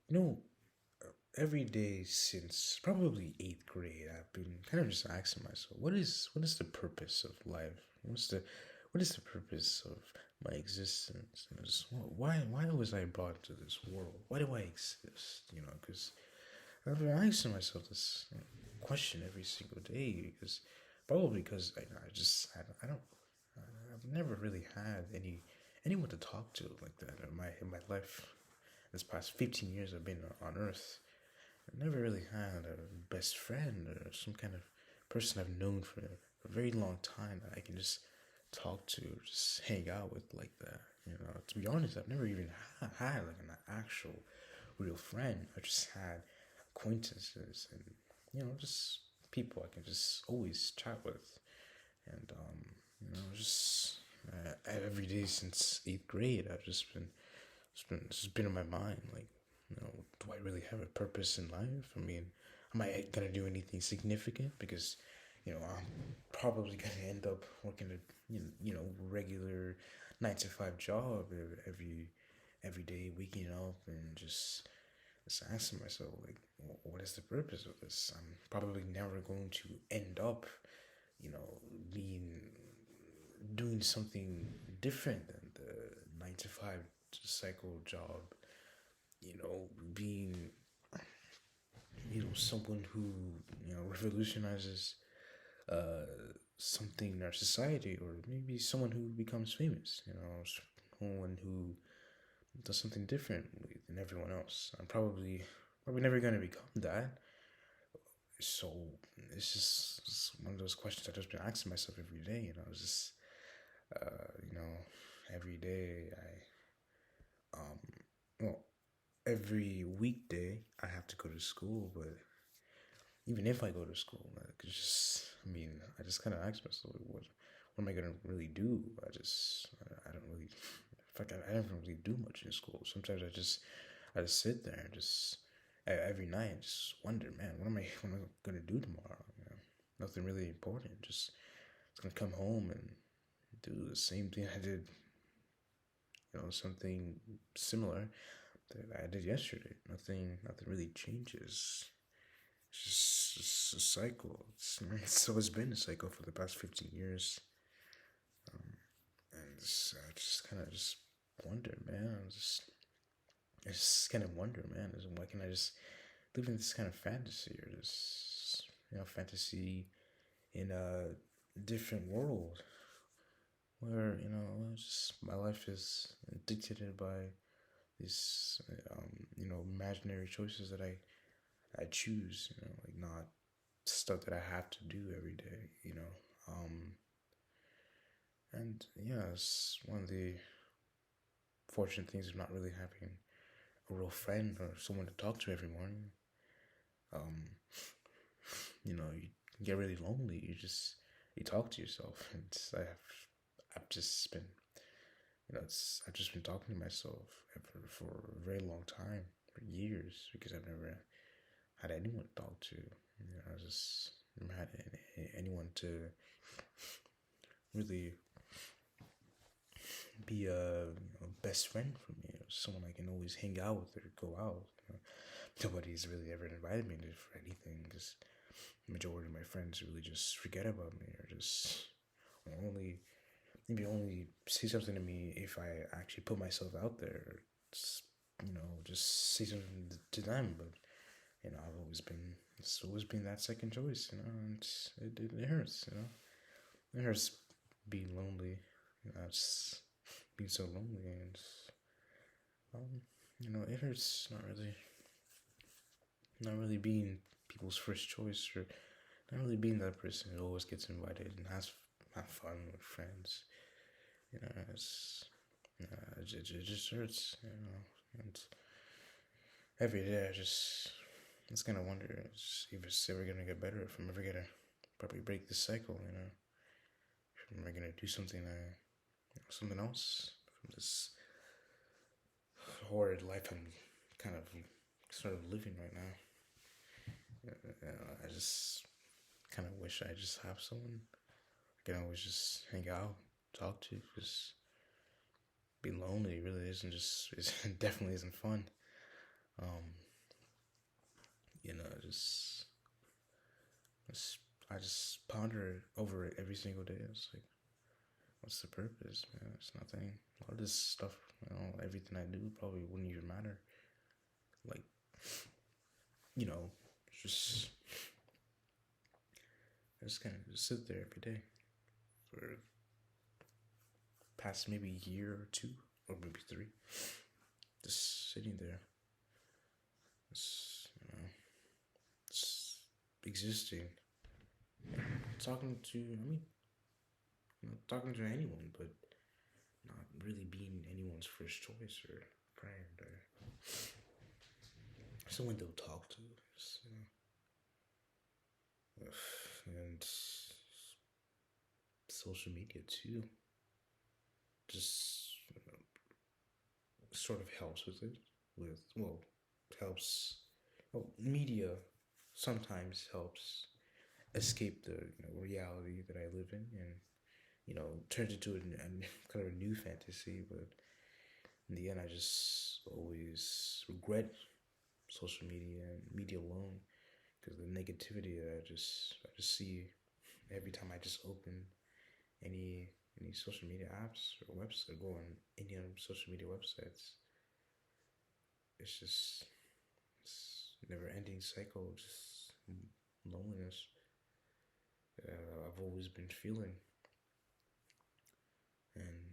You know, every day since probably eighth grade, I've been kind of just asking myself, what is the purpose of life? What is the purpose of my existence? And just, why was I brought to this world? Why do I exist? Because I've been asking myself this question every single day. Because I don't I've never really had anyone to talk to like that in my life. This past 15 years I've been on Earth, I never really had a best friend or some kind of person I've known for a very long time that I can just talk to, just hang out with like that. To be honest, I've never even had like an actual real friend. I just had acquaintances and just people I can just always chat with. And just every day since eighth grade, I've just been in my mind like, do I really have a purpose in life? I mean, am I gonna do anything significant? Because I'm probably gonna end up working a regular 9 to 5 job every day, waking up and just asking myself like, what is the purpose of this? I'm probably never going to end up, you know, being doing something different than the 9 to 5 cycle job. Being someone who revolutionizes uh something in our society, or maybe someone who becomes famous. Someone who does something different than everyone else. I'm probably never gonna become that. So it's just one of those questions I've just been asking myself every day. It's just you know every day um well every weekday I have to go to school, but even if I go to school, like, it's just, I mean, I just kind of ask myself, what am I gonna really do? I don't really, in fact, I don't really do much in school. Sometimes I just sit there and just every night just wonder, man, what am I gonna do tomorrow? Nothing really important. Just gonna come home and do the same thing I did, something similar that I did yesterday. Nothing really changes. It's just a cycle. It's always been a cycle for the past 15 years. And I just kind of just wonder, man. I just kind of wonder, man. Why can't I just live in this kind of fantasy, or this, fantasy in a different world where, just my life is dictated by these, imaginary choices that I choose, like not stuff that I have to do every day. And yeah, it's one of the fortunate things of not really having a real friend or someone to talk to every morning. Um, you get really lonely. You talk to yourself, and I've just been, I've just been talking to myself for a very long time, for years, because I've never had anyone to talk to. I just never had anyone to really be a best friend for me, or someone I can always hang out with or go out. Nobody's really ever invited me to for anything, because the majority of my friends really just forget about me, or just only only say something to me if I actually put myself out there. Just say something to them. But it's always been that second choice. And it hurts. It hurts being lonely. It's being so lonely, and it hurts not really being people's first choice, or not really being that person who always gets invited and has have fun with friends. You know, it's it just hurts. And every day I just gonna wonder if it's ever gonna get better. If I'm ever gonna probably break this cycle. If I'm ever gonna do something else from this horrid life I'm kind of sort of living right now. I just kind of wish I just have someone I can always just hang out, talk to, because being lonely really isn't just, it definitely isn't fun. ponder over it every single day. It's like, what's the purpose, man? It's nothing. A lot of this stuff, everything I do probably wouldn't even matter. Like, just I just kind of just sit there every day for past maybe a year or two, or maybe three, just sitting there, just just existing, talking to. Talking to anyone, but not really being anyone's first choice or friend or someone they'll talk to. And social media too, just sort of helps with it. Helps. Well, media sometimes helps escape the reality that I live in, and turns into a kind of a new fantasy. But in the end, I just always regret social media and media alone, because the negativity that I just see every time I just open any social media apps or website, go on any social media websites. It's just never ending cycle, just loneliness I've always been feeling. And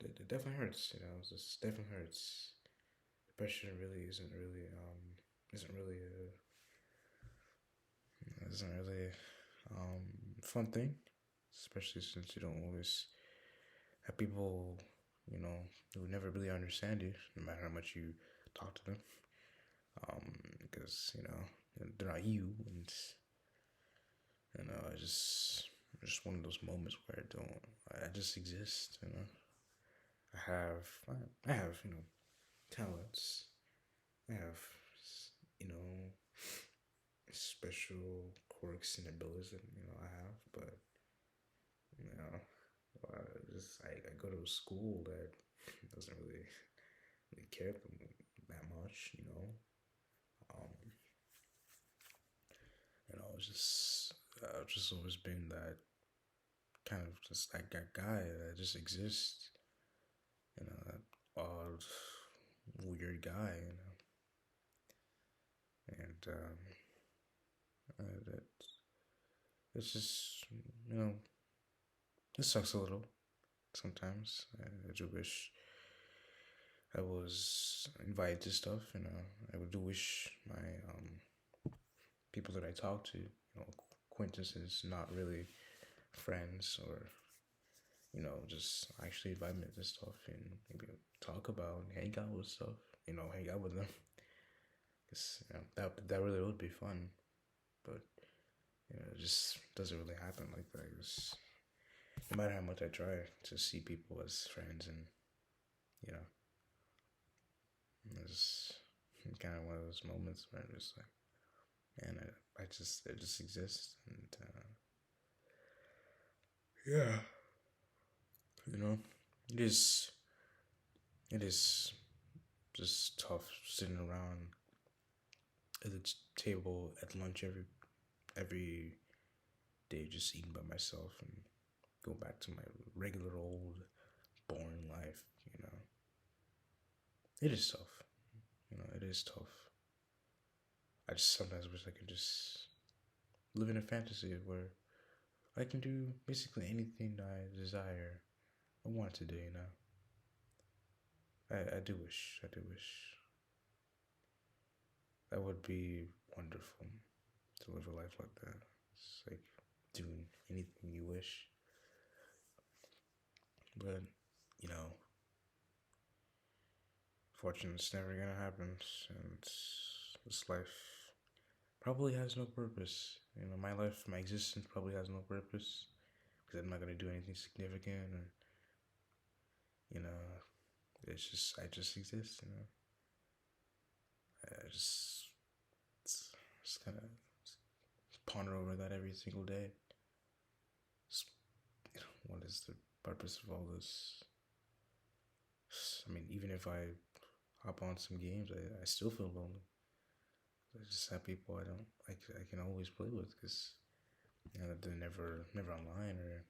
it definitely hurts. It just definitely hurts. Depression really isn't really fun thing, especially since you don't always have people who never really understand you, no matter how much you talk to them, because they're not you, and just one of those moments where I just exist. I have talents. I have you know special quirks and abilities that I have, but you know I go to a school that doesn't really care that much. Um, I've just always been that kind of just that guy that just exists. That odd, weird guy. And that it's just it sucks a little sometimes. I do wish I was invited to stuff. I do wish my people that I talk to, acquaintances, not really friends, or just actually invite me to stuff and maybe talk about, hang out with stuff, hang out with them. Cause that really would be fun, but it just doesn't really happen like that. No matter how much I try to see people as friends, and it's kind of one of those moments where I'm just like, man, I just exist, and yeah, it is just tough sitting around at the table at lunch every day, just eating by myself and go back to my regular old boring life. It is tough. It is tough. I just sometimes wish I could just live in a fantasy where I can do basically anything I desire or want to do. I do wish. That would be wonderful, to live a life like that. It's like doing anything you wish. But, fortunately, it's never gonna happen. And this life probably has no purpose. My life, my existence probably has no purpose, because I'm not gonna do anything significant, or I just exist. I just kind of ponder over that every single day. Just, what is the purpose of all this? I mean, even if I hop on some games, I still feel lonely. I just have people I can always play with, because they're never online, or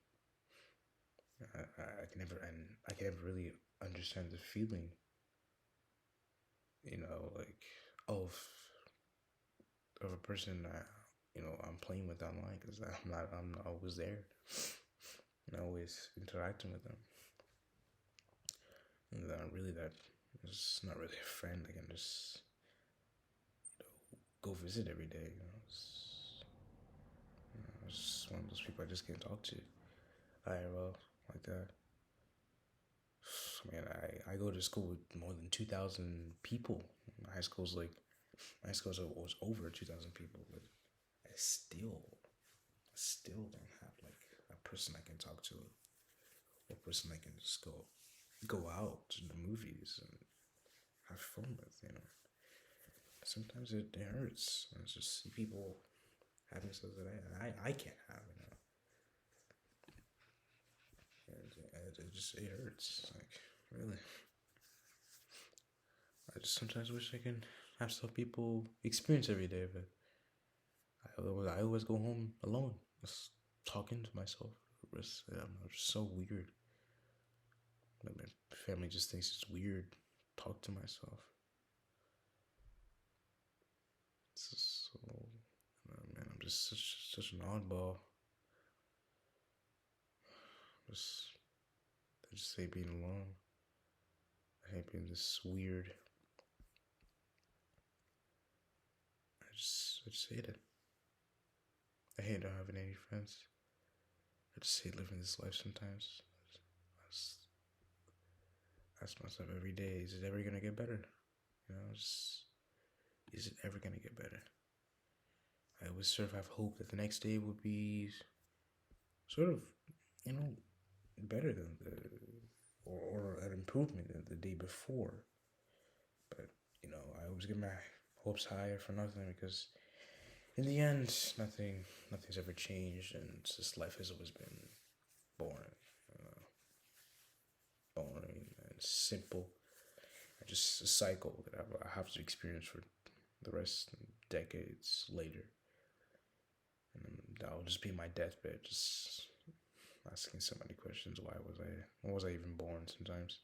I can never really understand the feeling, like of a person that I'm playing with online, because I'm not always there, and always interacting with them, and that really that is not really a friend. I can just go visit every day. It's just one of those people I just can't talk to IRL like that. I mean, I go to school with more than 2,000 people. High school's like high school was over 2,000 people, but I still don't have like a person I can talk to, or a person I can just go out to the movies and have fun with. Sometimes it hurts. I just see people having stuff that I can't have. It hurts. Like, really, I just sometimes wish I can have stuff people experience every day, but I always go home alone, just talking to myself. I'm just so weird. Like, my family just thinks it's weird. Talk to myself. It's just so, man. I'm just such an oddball. Just I just hate being alone. I hate being this weird. I just hate it. I hate not having any friends. I just hate living this life sometimes. I just ask myself every day, is it ever gonna get better? Is it ever gonna get better? I always sort of have hope that the next day would be sort of, better than or an improvement than the day before. But I always get my hopes higher for nothing, because in the end, nothing's ever changed, and it's just life has always been boring, boring and simple, and just a cycle that I have to experience for the rest decades later, and that'll just be my deathbed, just asking so many questions. Why was I even born? Sometimes,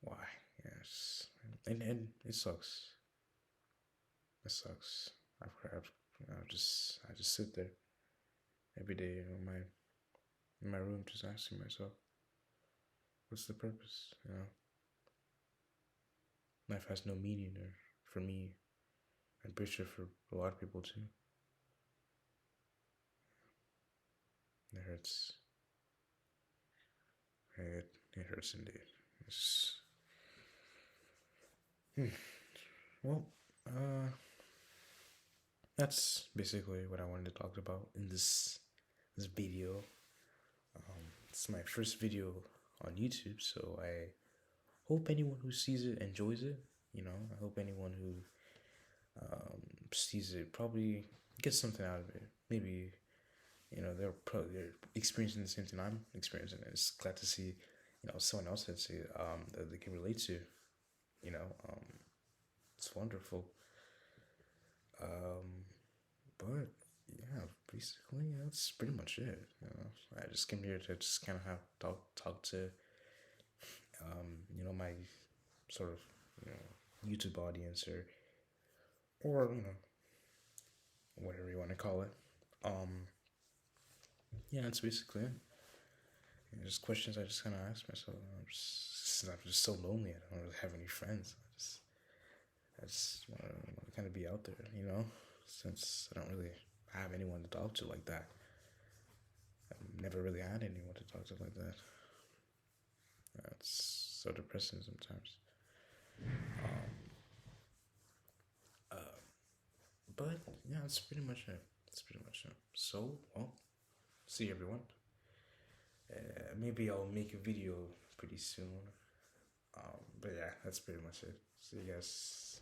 why? Yes, and it sucks. It sucks. I just sit there every day in my room, just asking myself, what's the purpose? Life has no meaning, or for me, I'm pretty sure for a lot of people too. It hurts. It hurts indeed. It's, well, that's basically what I wanted to talk about in this video. It's my first video on YouTube, so I hope anyone who sees it enjoys it. I hope anyone who sees it probably gets something out of it. Maybe they're experiencing the same thing I'm experiencing. And it's glad to see someone else that they can relate to. It's wonderful. But yeah, basically that's pretty much it. I just came here to just kind of have talk to my sort of YouTube audience, or whatever you want to call it. Yeah, that's basically it. Just questions I just kind of ask myself. I'm just so lonely. I don't really have any friends. I just want to kind of be out there, since I don't really have anyone to talk to like that. I've never really had anyone to talk to like that. It's so depressing sometimes. But yeah, that's pretty much it. So, well, see everyone. Maybe I'll make a video pretty soon. But yeah, that's pretty much it. See you guys.